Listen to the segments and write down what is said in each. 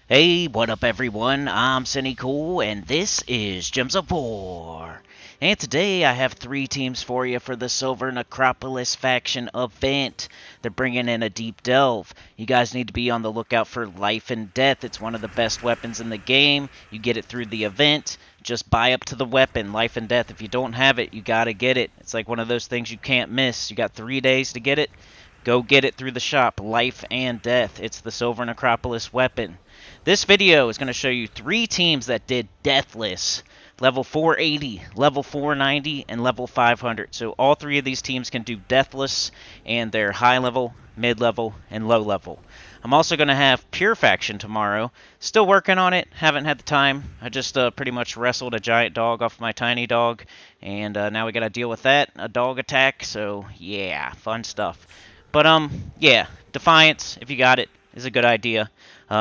Hey, what up everyone? I'm Sinnycool, and this is Gems of War. And today I have 3 teams for you for the Silver Necropolis faction event. They're bringing in a deep delve. You guys need to be on the lookout for life and death. It's one of the best weapons in the game. You get it through the event. Just buy up to the weapon, life and death. If you don't have it, you gotta get it. It's like one of those things you can't miss. You got 3 days to get it. Go get it through the shop, life and death. It's the Silver Necropolis weapon. This video is going to show you 3 teams that did Deathless, level 480, level 490, and level 500. So all 3 of these teams can do Deathless, and they're high level, mid level, and low level. I'm also going to have Pure Faction tomorrow. Still working on it, haven't had the time. I just pretty much wrestled a giant dog off my tiny dog, and now we got to deal with that, a dog attack, so yeah, fun stuff. But, yeah, Defiance, if you got it, is a good idea.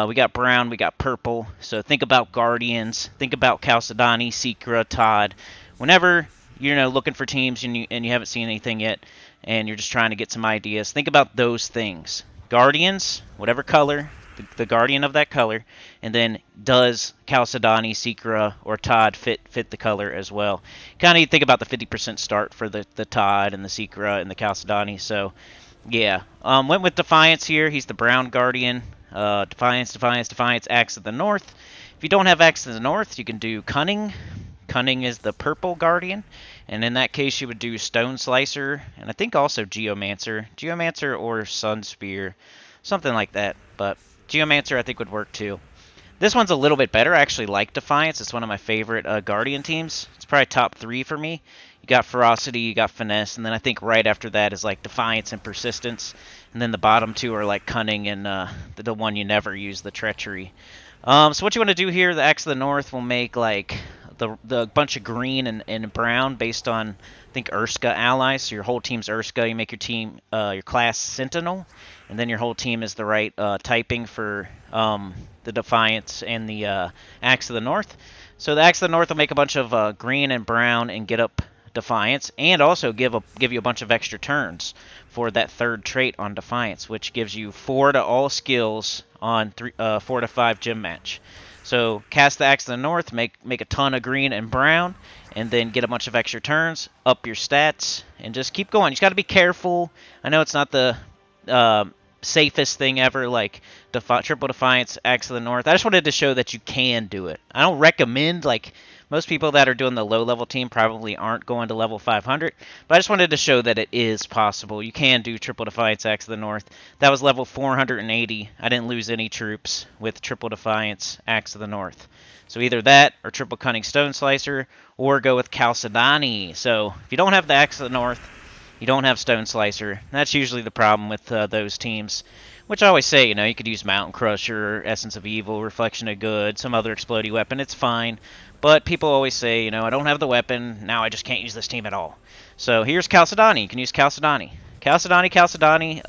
We got brown, we got purple, so think about Guardians, think about Chalcedony, Secra, Todd. Whenever you're looking for teams and you haven't seen anything yet, and you're just trying to get some ideas, think about those things. Guardians, whatever color, the Guardian of that color, and then does Chalcedony, Secra, or Todd fit the color as well? Kind of think about the 50% start for the Todd and the Secra and the Chalcedony, so... yeah, went with Defiance here. He's the brown guardian. Defiance, Axe of the North. If you don't have Axe of the North, you can do Cunning. Cunning is the purple guardian. And in that case, you would do Stone Slicer. And I think also Geomancer. Geomancer or Sun Spear. Something like that. But Geomancer I think would work too. This one's a little bit better. I actually like Defiance. It's one of my favorite guardian teams. It's probably top 3 for me. You got Ferocity, you got Finesse, and then I think right after that is like Defiance and Persistence. And then the bottom 2 are like Cunning and the one you never use, the Treachery. So what you want to do here, the Axe of the North will make like the bunch of green and brown based on, I think, Urska allies. So your whole team's Urska. You make your team, your class Sentinel. And then your whole team is the right typing for the Defiance and the Axe of the North. So the Axe of the North will make a bunch of green and brown and get up Defiance, and also give you a bunch of extra turns for that 3rd trait on Defiance, which gives you 4 to all skills on 4 to 5 gym match. So cast the Axe of the North, make a ton of green and brown, and then get a bunch of extra turns, up your stats, and just keep going. You just got to be careful. I know it's not the safest thing ever, like Triple Defiance, Axe of the North. I just wanted to show that you can do it. I don't recommend, like, most people that are doing the low-level team probably aren't going to level 500, but I just wanted to show that it is possible. You can do Triple Defiance, Axe of the North. That was level 480. I didn't lose any troops with Triple Defiance, Axe of the North. So either that, or Triple Cunning Stone Slicer, or go with Chalcedony. So if you don't have the Axe of the North, you don't have Stone Slicer. That's usually the problem with those teams. Which I always say, you could use Mountain Crusher, Essence of Evil, Reflection of Good, some other explodey weapon. It's fine. But people always say, I don't have the weapon. Now I just can't use this team at all. So here's Chalcedony. You can use Chalcedony. Chalcedony,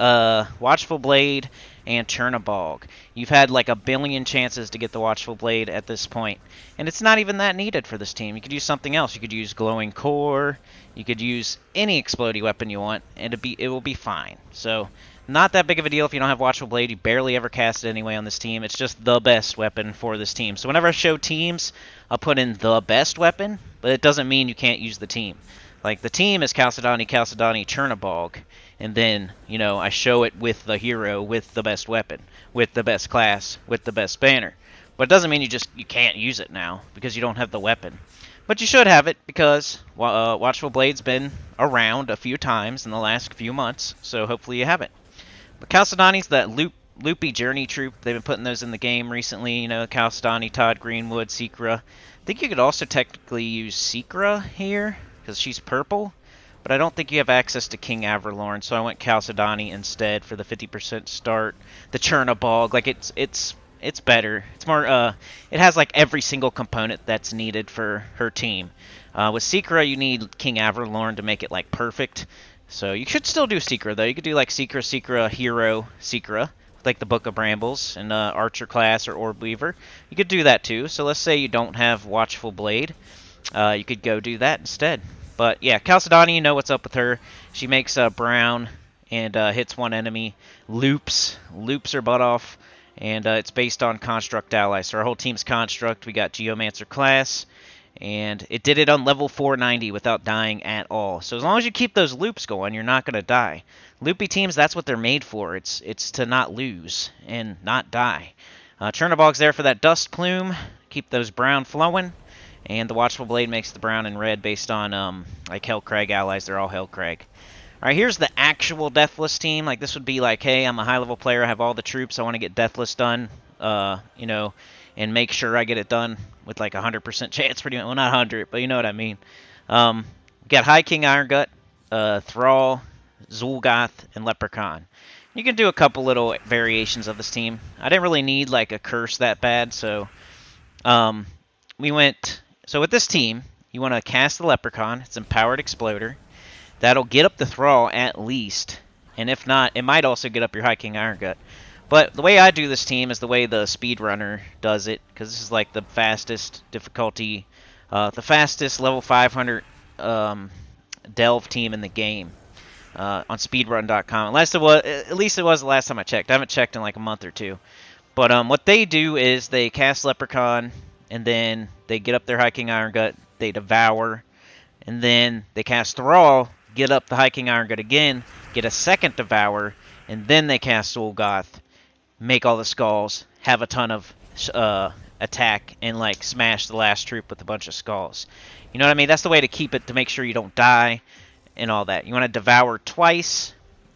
Watchful Blade, and Chernabog. You've had like a billion chances to get the Watchful Blade at this point. And it's not even that needed for this team. You could use something else. You could use Glowing Core. You could use any explodey weapon you want, and it will be fine. So... not that big of a deal if you don't have Watchful Blade. You barely ever cast it anyway on this team. It's just the best weapon for this team. So whenever I show teams, I'll put in the best weapon, but it doesn't mean you can't use the team. Like, the team is Chalcedony, Chernabog, and then, I show it with the hero, with the best weapon, with the best class, with the best banner. But it doesn't mean you can't use it now, because you don't have the weapon. But you should have it, because Watchful Blade's been around a few times in the last few months, so hopefully you have it. But Chalcedony's that loopy journey troop. They've been putting those in the game recently. Chalcedony, Todd, Greenwood, Secra. I think you could also technically use Secra here, because she's purple. But I don't think you have access to King Averlorn, so I went Chalcedony instead for the 50% start. The Chernabog, like, it's better. It's more, it has, like, every single component that's needed for her team. With Secra, you need King Averlorn to make it, like, perfect. So you should still do Secra, though. You could do, like, Secra, Hero, Secra, like the Book of Brambles and Archer class or Orb Weaver. You could do that, too. So let's say you don't have Watchful Blade. You could go do that instead. But, yeah, Chalcedony, you know what's up with her. She makes brown and hits one enemy. Loops her butt off. and it's based on construct allies. So our whole team's construct. We got Geomancer class, and it did it on level 490 without dying at all. So as long as you keep those loops going, you're not going to die. Loopy teams, that's what they're made for. It's to not lose and not die. Chernobog's there for that dust plume. Keep those brown flowing. And the Watchful Blade makes the brown and red based on like Hellcrag allies. They're all Hellcrag. Alright, here's the actual Deathless team. Like, this would be like, hey, I'm a high-level player. I have all the troops. I want to get Deathless done, you know, and make sure I get it done with like 100% chance. Pretty much. Well, not 100, but you know what I mean. Got High King Irongut, Thrall, Zul'Goth, and Leprechaun. You can do a couple little variations of this team. I didn't really need like a curse that bad, so we went. So with this team, you want to cast the Leprechaun. It's Empowered Exploder. That'll get up the Thrall at least, and if not, it might also get up your High King Irongut. But the way I do this team is the way the speedrunner does it, because this is like the fastest difficulty, the fastest level 500 delve team in the game. On speedrun.com. Unless it was, at least it was the last time I checked. I haven't checked in like a month or two. But what they do is they cast Leprechaun, and then they get up their High King Irongut, they devour, and then they cast Thrall, get up the High King Irongut again, get a second devour, and then they cast Zul'Goth, make all the skulls, have a ton of attack, and like smash the last troop with a bunch of skulls. You know what I mean? That's the way to keep it, to make sure you don't die and all that. You want to devour twice,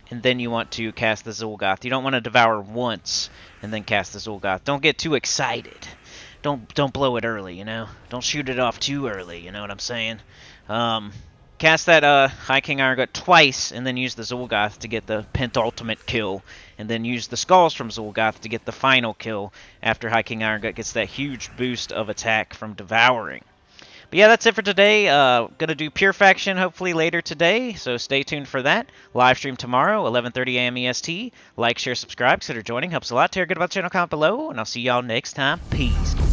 and then you want to cast the Zul'Goth. You don't want to devour once and then cast the Zul'Goth. Don't get too excited. Don't blow it early, you know? Don't shoot it off too early, you know what I'm saying? Cast that High King Irongut twice, and then use the Zul'Goth to get the pentultimate kill, and then use the skulls from Zul'Goth to get the final kill after High King Irongut gets that huge boost of attack from devouring. But yeah, that's it for today. Gonna do Pure Faction hopefully later today, so stay tuned for that. Live stream tomorrow, 11:30 a.m. EST. Like, share, subscribe, consider joining. Helps a lot. Tell your good about the channel, comment below, and I'll see y'all next time. Peace.